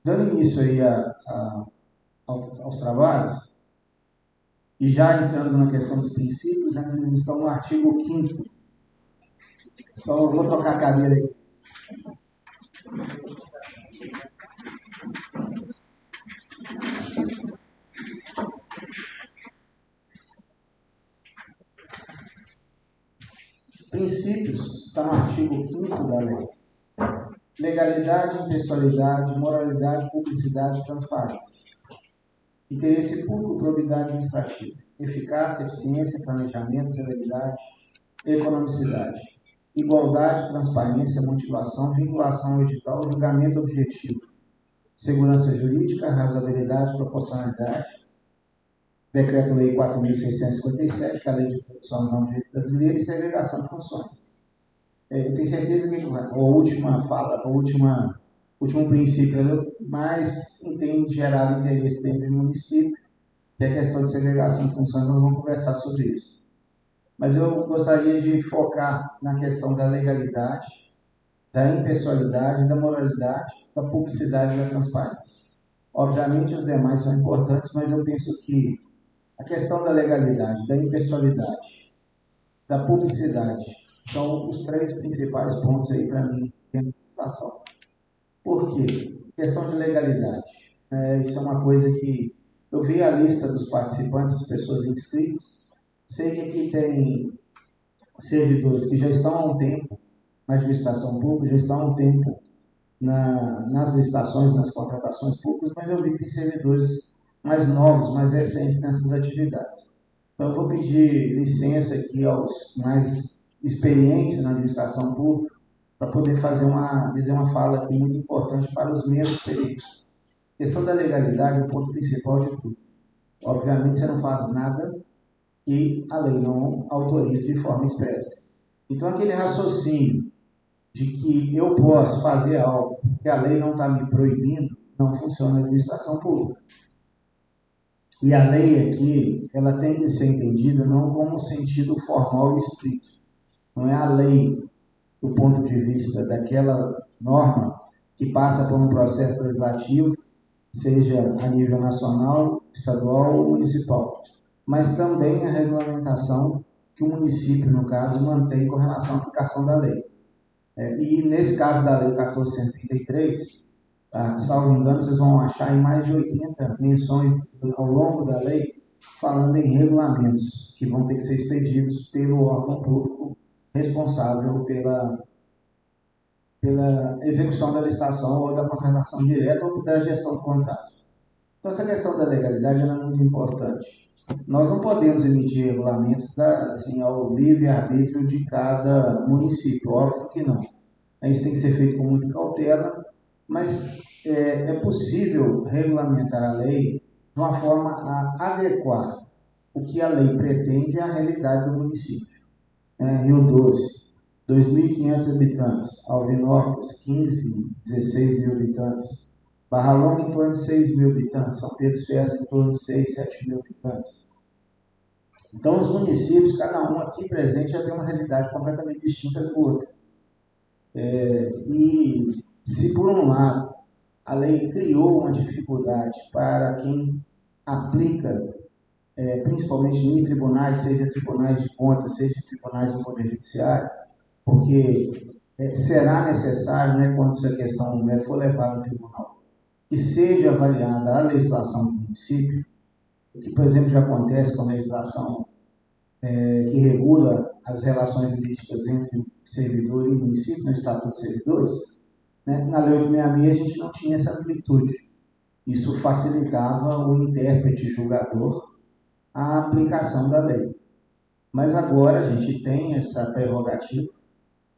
Dando início aí aos trabalhos, e já entrando na questão dos princípios, né, eles estão no artigo 5º. Só vou trocar a cadeira aí. Princípios, está no artigo 5º da lei. Legalidade, impessoalidade, moralidade, publicidade e transparência. Interesse público, probidade administrativa. Eficácia, eficiência, planejamento, celeridade, economicidade. Igualdade, transparência, motivação, vinculação ao edital, julgamento objetivo. Segurança jurídica, razoabilidade, proporcionalidade. Decreto-Lei 4.657, que é a Lei de Produção do Direito Brasileiro, e segregação de funções. Eu tenho certeza que a última fala, o último princípio mais tem gerado interesse dentro do município, que é a questão de segregação de funções. Nós vamos conversar sobre isso. Mas eu gostaria de focar na questão da legalidade, da impessoalidade, da moralidade, da publicidade e da transparência. Obviamente, os demais são importantes, mas eu penso que a questão da legalidade, da impessoalidade, da publicidade, são os 3 principais pontos aí para mim dentro da estação. Por quê? Questão de legalidade. Isso é uma coisa que eu vi a lista dos participantes, as pessoas inscritas. Sei que aqui tem servidores que já estão há um tempo na administração pública, já estão há um tempo nas licitações, nas contratações públicas, mas eu vi que tem servidores mais novos, mais recentes nessas atividades. Então, eu vou pedir licença aqui aos mais experientes na administração pública para poder dizer uma fala aqui muito importante para os menos experientes. A questão da legalidade é o ponto principal de tudo. Obviamente, você não faz nada que a lei não autorize de forma expressa. Então, aquele raciocínio de que eu posso fazer algo que a lei não está me proibindo, não funciona na administração pública. E a lei aqui, ela tem que ser entendida não como sentido formal e estrito. Não é a lei do ponto de vista daquela norma que passa por um processo legislativo, seja a nível nacional, estadual ou municipal, mas também a regulamentação que o município, no caso, mantém com relação à aplicação da lei. E nesse caso da Lei 1433, salvo engano, vocês vão achar em mais de 80 menções ao longo da lei, falando em regulamentos que vão ter que ser expedidos pelo órgão público responsável pela execução da licitação ou da contratação direta ou da gestão do contrato. Então, essa questão da legalidade é muito importante. Nós não podemos emitir regulamentos assim, ao livre-arbítrio de cada município, óbvio que não. Isso tem que ser feito com muita cautela, mas é possível regulamentar a lei de uma forma a adequar o que a lei pretende à realidade do município. Rio Doce, 2.500 habitantes, Alvinópolis, 15, 16 mil habitantes, Barra Longa em torno de 6 mil habitantes, São Pedro dos Ferros em torno de 6, 7 mil habitantes. Então, os municípios, cada um aqui presente, já tem uma realidade completamente distinta do outro. E se, por um lado, a lei criou uma dificuldade para quem aplica, principalmente em tribunais, seja tribunais de contas, seja tribunais do Poder Judiciário, porque será necessário, né, quando essa questão for levada ao tribunal, que seja avaliada a legislação do município, o que, por exemplo, já acontece com a legislação que regula as relações jurídicas entre servidor e município, no Estatuto dos Servidores. Na Lei 866 a gente não tinha essa amplitude. Isso facilitava o intérprete julgador a aplicação da lei. Mas agora a gente tem essa prerrogativa,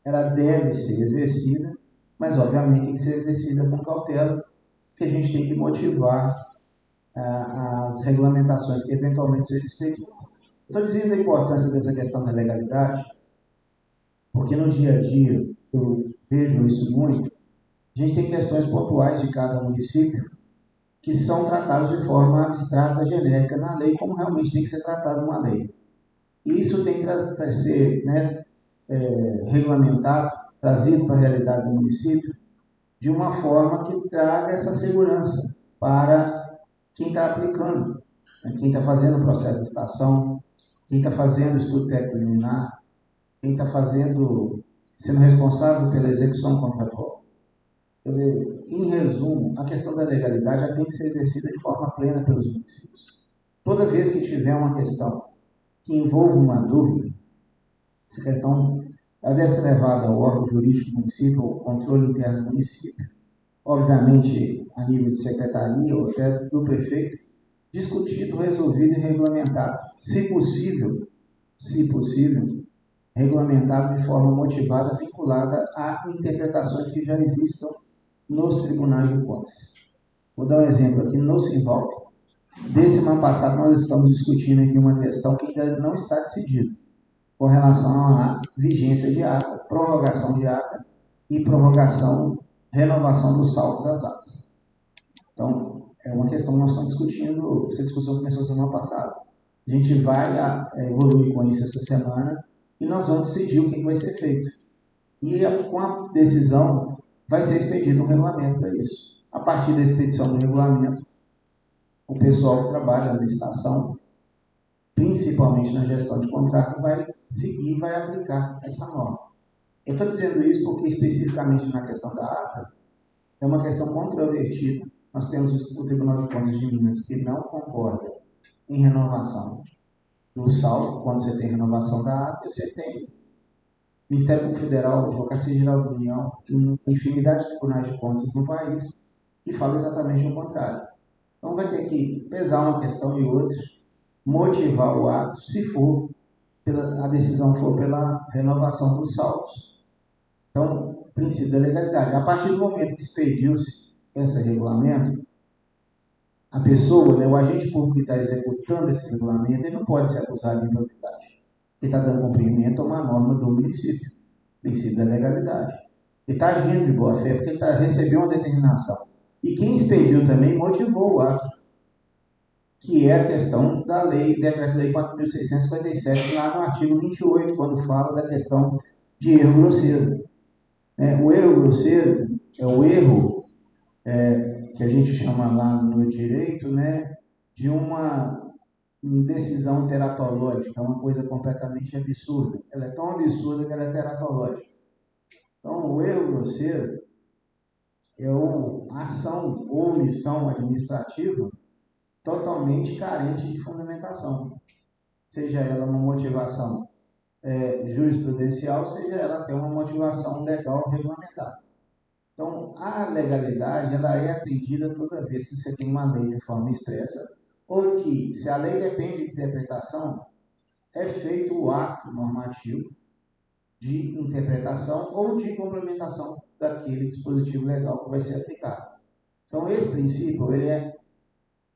ela deve ser exercida, mas obviamente tem que ser exercida com cautela, porque a gente tem que motivar as regulamentações que eventualmente sejam expedidas. Estou dizendo a importância dessa questão da legalidade, porque no dia a dia eu vejo isso muito. A gente tem questões pontuais de cada município que são tratadas de forma abstrata, genérica na lei, como realmente tem que ser tratado uma lei. E isso tem que ser regulamentado, trazido para a realidade do município, de uma forma que traga essa segurança para quem está aplicando, né? Quem está fazendo o processo de licitação, quem está fazendo o estudo técnico preliminar, quem está sendo responsável pela execução contratual. Em resumo, a questão da legalidade já tem que ser exercida de forma plena pelos municípios. Toda vez que tiver uma questão que envolva uma dúvida, essa questão deve ser levada ao órgão jurídico do município, ao controle interno do município, obviamente a nível de secretaria ou até do prefeito, discutido, resolvido e regulamentado. Se possível, regulamentado de forma motivada, vinculada a interpretações que já existam nos tribunais de contas. Vou dar um exemplo aqui no Simval. Desse ano passado, nós estamos discutindo aqui uma questão que ainda não está decidida, com relação à vigência de ata, prorrogação de ata e renovação do saldo das atas. Então, é uma questão que nós estamos discutindo, essa discussão começou semana passada. A gente vai evoluir com isso essa semana e nós vamos decidir o que vai ser feito. E com a decisão vai ser expedido um regulamento para isso. A partir da expedição do regulamento, o pessoal que trabalha na licitação, principalmente na gestão de contrato, vai seguir e vai aplicar essa norma. Eu estou dizendo isso porque, especificamente na questão da ata, é uma questão controvertida. Nós temos o Tribunal de Contas de Minas que não concorda em renovação do saldo. Quando você tem renovação da ata, você tem Ministério Público Federal, Advocacia Geral da União, uma infinidade de tribunais de contas no país que fala exatamente o contrário. Então vai ter que pesar uma questão e outra, motivar o ato, se for a decisão for pela renovação dos saldos. Então, princípio da legalidade. A partir do momento que expediu-se esse regulamento, a pessoa, né, o agente público que está executando esse regulamento, ele não pode ser acusado de improbidade. Ele está dando cumprimento a uma norma do município, princípio da legalidade. Ele está agindo de boa fé porque ele recebeu uma determinação. E quem expediu também motivou o ato, que é a questão da lei, Decreto-Lei 4.657, lá no artigo 28, quando fala da questão de erro grosseiro. O erro grosseiro é o erro que a gente chama lá no direito, né, de uma indecisão teratológica, uma coisa completamente absurda. Ela é tão absurda que ela é teratológica. Então, o erro grosseiro é uma ação ou omissão administrativa totalmente carente de fundamentação, seja ela uma motivação jurisprudencial, seja ela ter uma motivação legal regulamentar. Então, a legalidade ela é atendida toda vez que você tem uma lei de forma expressa, ou que, se a lei depende de interpretação, é feito o ato normativo de interpretação ou de complementação daquele dispositivo legal que vai ser aplicado. Então, esse princípio ele é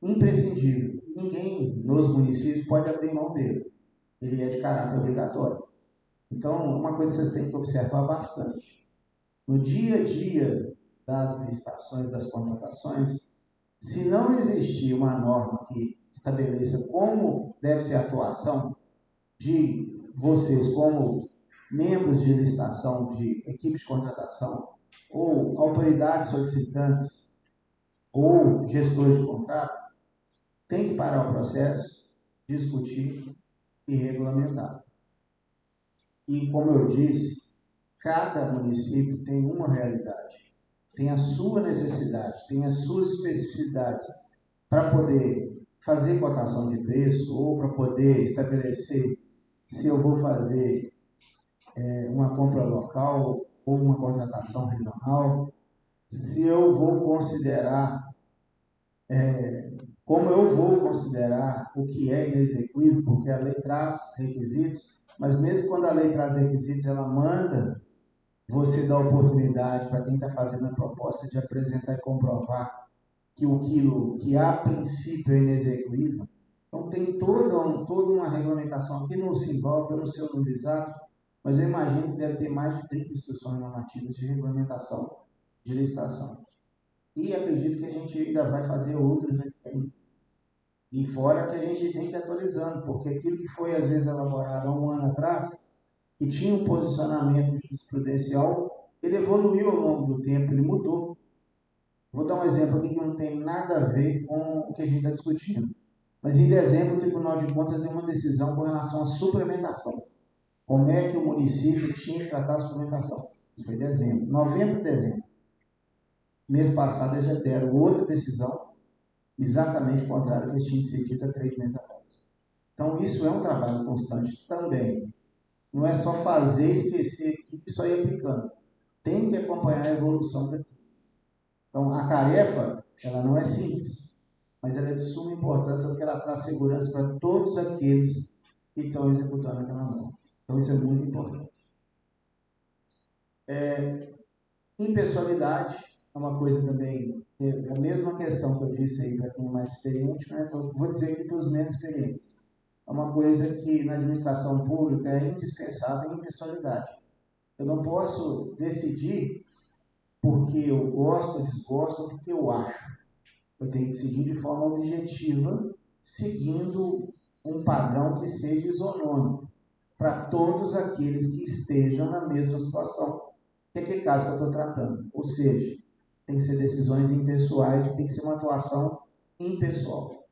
imprescindível. Ninguém nos municípios pode abrir mão dele. Ele é de caráter obrigatório. Então, uma coisa que vocês têm que observar bastante. No dia a dia das licitações, das contratações, se não existir uma norma que estabeleça como deve ser a atuação de vocês como membros de licitação, de equipe de contratação, ou autoridades solicitantes, ou gestores de contrato, tem que parar o processo, discutir e regulamentar. E, como eu disse, cada município tem uma realidade, tem a sua necessidade, tem as suas especificidades para poder fazer cotação de preço ou para poder estabelecer se eu vou fazer uma compra local ou uma contratação regional, se eu vou considerar, como eu vou considerar o que é inexequível, porque a lei traz requisitos, mas mesmo quando a lei traz requisitos, ela manda você dar oportunidade para quem está fazendo a proposta de apresentar e comprovar que aquilo que a princípio é inexequível. Então tem toda uma regulamentação aqui no Simval, eu não sei o número exato, mas eu imagino que deve ter mais de 30 instruções normativas de regulamentação de licitação. E acredito que a gente ainda vai fazer outras aqui. E fora que a gente tem que ir atualizando, porque aquilo que foi às vezes elaborado há um ano atrás, que tinha um posicionamento jurisprudencial, ele evoluiu ao longo do tempo, ele mudou. Vou dar um exemplo aqui que não tem nada a ver com o que a gente está discutindo. Mas em dezembro, o Tribunal de Contas deu uma decisão com relação à suplementação. Como é que o município tinha que tratar a suplementação? Isso foi em dezembro. Novembro e dezembro. Mês passado, eles já deram outra decisão, exatamente contrária ao que tinha sido dito há 3 meses atrás. Então, isso é um trabalho constante também. Não é só fazer e esquecer que isso aí é aplicando. Tem que acompanhar a evolução daquilo. Então, a tarefa, ela não é simples, mas ela é de suma importância porque ela traz segurança para todos aqueles que estão executando aquela norma. Então, isso é muito importante. Impessoalidade é uma coisa também, é a mesma questão que eu disse aí para quem é mais experiente, né? Eu vou dizer aqui para os menos experientes. É uma coisa que na administração pública é indispensável a impessoalidade. Eu não posso decidir porque eu gosto ou desgosto, ou porque eu acho. Eu tenho que decidir de forma objetiva, seguindo um padrão que seja isonômico para todos aqueles que estejam na mesma situação. Que é aquele caso que eu estou tratando. Ou seja, tem que ser decisões impessoais e tem que ser uma atuação impessoal.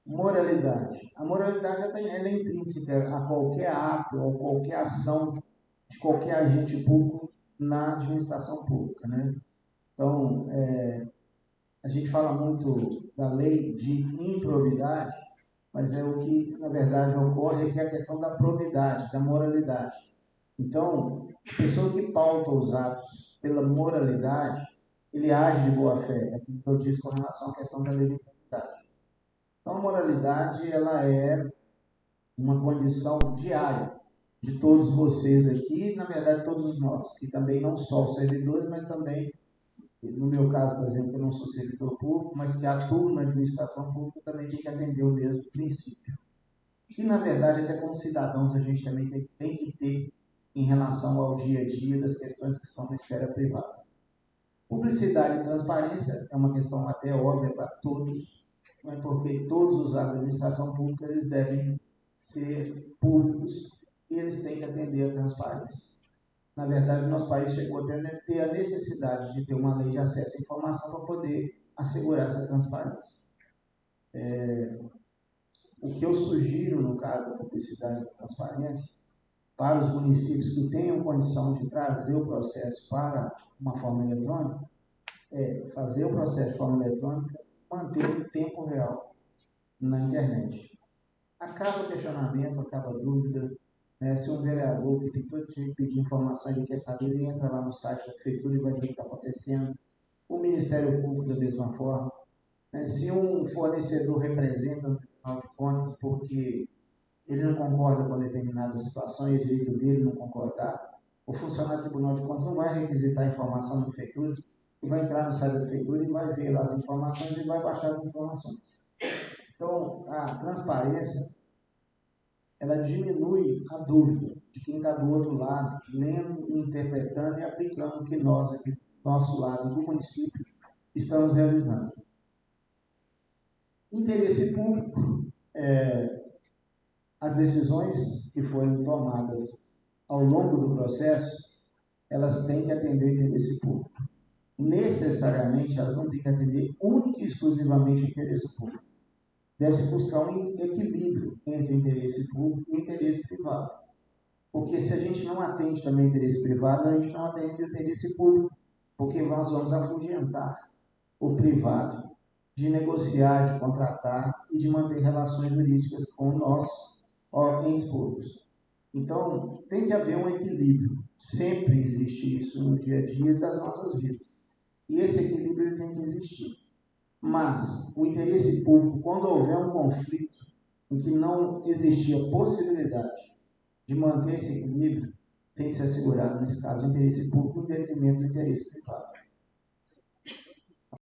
Moralidade. A moralidade ela é intrínseca a qualquer ato ou qualquer ação de qualquer agente público na administração pública, né? Então, a gente fala muito da lei de improbidade, mas é o que, na verdade, ocorre que é a questão da probidade, da moralidade. Então, a pessoa que pauta os atos pela moralidade, ele age de boa fé. É aquilo que eu disse com relação à questão da lei de improbidade. Então, a moralidade, ela é uma condição diária de todos vocês aqui, na verdade, todos nós, que também não só os servidores, mas também, no meu caso, por exemplo, eu não sou servidor público, mas que atuo na administração pública, também tem que atender o mesmo princípio. E, na verdade, até como cidadãos, a gente também tem que ter em relação ao dia a dia das questões que são na esfera privada. Publicidade e transparência é uma questão até óbvia para todos, não é porque todos os atos da administração pública eles devem ser públicos e eles têm que atender a transparência. Na verdade, o nosso país chegou a ter a necessidade de ter uma lei de acesso à informação para poder assegurar essa transparência. O que eu sugiro, no caso da publicidade e transparência, para os municípios que tenham condição de trazer o processo para uma forma eletrônica, é fazer o processo de forma eletrônica, manter o tempo real na internet. Acaba o questionamento, acaba a dúvida. Né? Se um vereador que tem todo tipo de pedir informação, ele quer saber, ele entra lá no site da prefeitura e vai ver o que está acontecendo. O Ministério Público, da mesma forma. Né? Se um fornecedor representa no Tribunal de Contas porque ele não concorda com determinada situação e é direito dele não concordar, o funcionário do Tribunal de Contas não vai requisitar a informação da prefeitura, ele vai entrar no site da prefeitura e vai ver lá as informações e vai baixar as informações. Então, a transparência, ela diminui a dúvida de quem está do outro lado, lendo, interpretando e aplicando o que nós, aqui do nosso lado do município, estamos realizando. Interesse público, as decisões que forem tomadas ao longo do processo, elas têm que atender o interesse público. Necessariamente, elas não têm que atender única e exclusivamente o interesse público. Deve-se buscar um equilíbrio entre o interesse público e o interesse privado. Porque se a gente não atende também o interesse privado, a gente não atende o interesse público, porque nós vamos afugentar o privado de negociar, de contratar e de manter relações jurídicas com nossos entes públicos. Então, tem que haver um equilíbrio. Sempre existe isso no dia a dia das nossas vidas. E esse equilíbrio tem que existir. Mas o interesse público, quando houver um conflito em que não existia possibilidade de manter esse equilíbrio, tem que ser assegurado, nesse caso, o interesse público em detrimento do interesse privado.